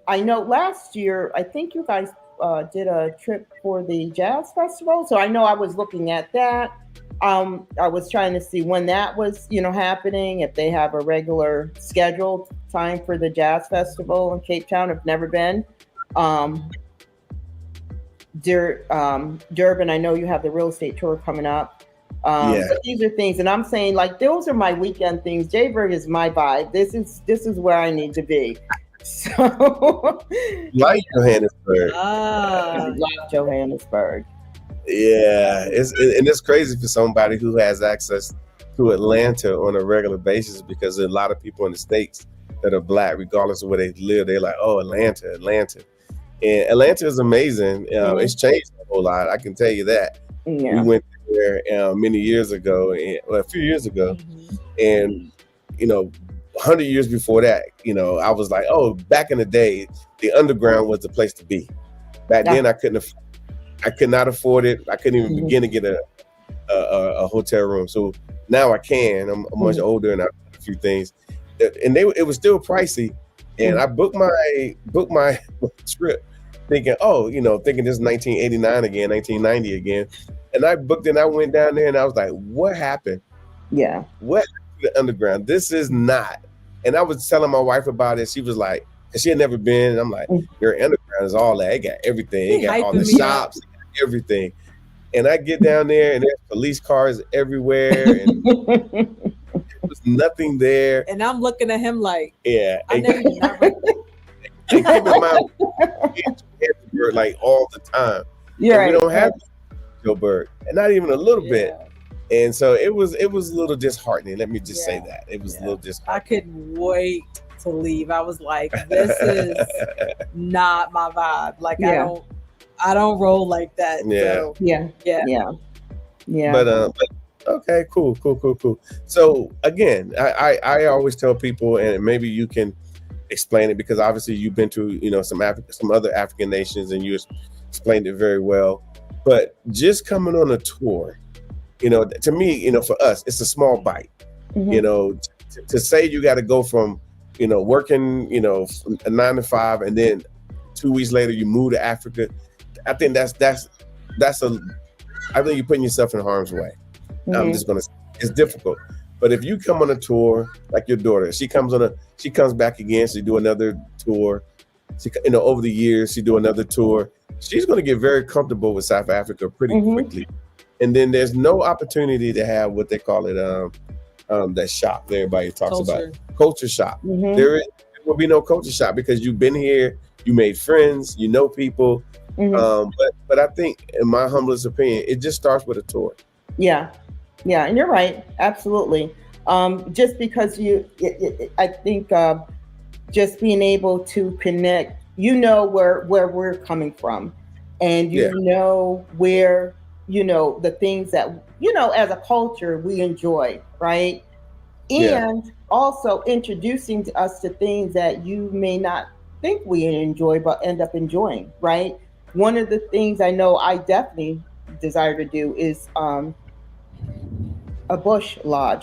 I know last year, I think you guys did a trip for the jazz festival. So I know I was looking at that. I was trying to see when that was, happening. If they have a regular scheduled time for the jazz festival in Cape Town. I've never been. Um, Durban, I know you have the real estate tour coming up. Yeah. But these are things, and I'm saying like those are my weekend things. Jayburg is my vibe. This is where I need to be. So Like Johannesburg. I Ah, love Johannesburg. Yeah, and it's crazy for somebody who has access to Atlanta on a regular basis because there's a lot of people in the States that are black, regardless of where they live. They're like, oh, Atlanta, Atlanta. And Atlanta is amazing. It's changed a whole lot. I can tell you that. We Yeah. went there many years ago, a few years ago, mhm. and 100 years before that, I was like, oh, back in the day, the underground was the place to be. Back Yeah. then, I could not afford it. I couldn't even Mhm. begin to get a hotel room. So now I can. I'm much Mhm. older and I've done a few things, and it was still pricey. And I booked my trip, thinking, oh, thinking this is 1989 again, 1990 again, and I booked it. And I went down there and I was like, what happened? Yeah. What happened to the underground? This is not. And I was telling my wife about it. She was like, 'cause she had never been. And I'm like, Mm. your underground is all that. It got everything. It He got all the hyping me up. shops, it got everything. And I get down there and there's police cars everywhere and there was nothing there. And I'm looking at him like, Yeah. I know you're not right. And keep in mind, we in Johannesburg like all the time. You're And we right. don't have Joburg, and not even a little bit. Yeah, And so it was a little disheartening. Let me just say yeah, that. It was a yeah. little I disheartening. couldn't wait to leave. I was like, this is not my vibe. Like Yeah. I don't roll like that. Yeah. So Yeah. yeah. Yeah. Yeah. But okay, cool. So again, I always tell people, and maybe you can explain it because obviously you've been to some other African nations and you explained it very well. But just coming on a tour, to me, for us, it's a small bite. Mhm. To say you got to go from working a 9 to 5 and then 2 weeks later you move to Africa. I think that's I think you're putting yourself in harm's way. I'm Mhm. just gonna. It's difficult, but if you come on a tour like your daughter, she comes back again. She do another tour. She, over the years, she do another tour. She's gonna get very comfortable with South Africa pretty Mhm. quickly, and then there's no opportunity to have what they call it, that shop that everybody talks Culture. about, culture shop. Mhm. There will be no culture shop because you've been here, you made friends, you know people. Mhm. But I think, in my humblest opinion, it just starts with a tour. Yeah. Yeah. And you're right. Absolutely. Just because I think just being able to connect, where we're coming from, and Yeah, where the things that as a culture we enjoy, right? yeah, And also introducing to us to things that you may not think we enjoy but end up enjoying, right? One of the things I know I definitely desire to do is a bush lodge.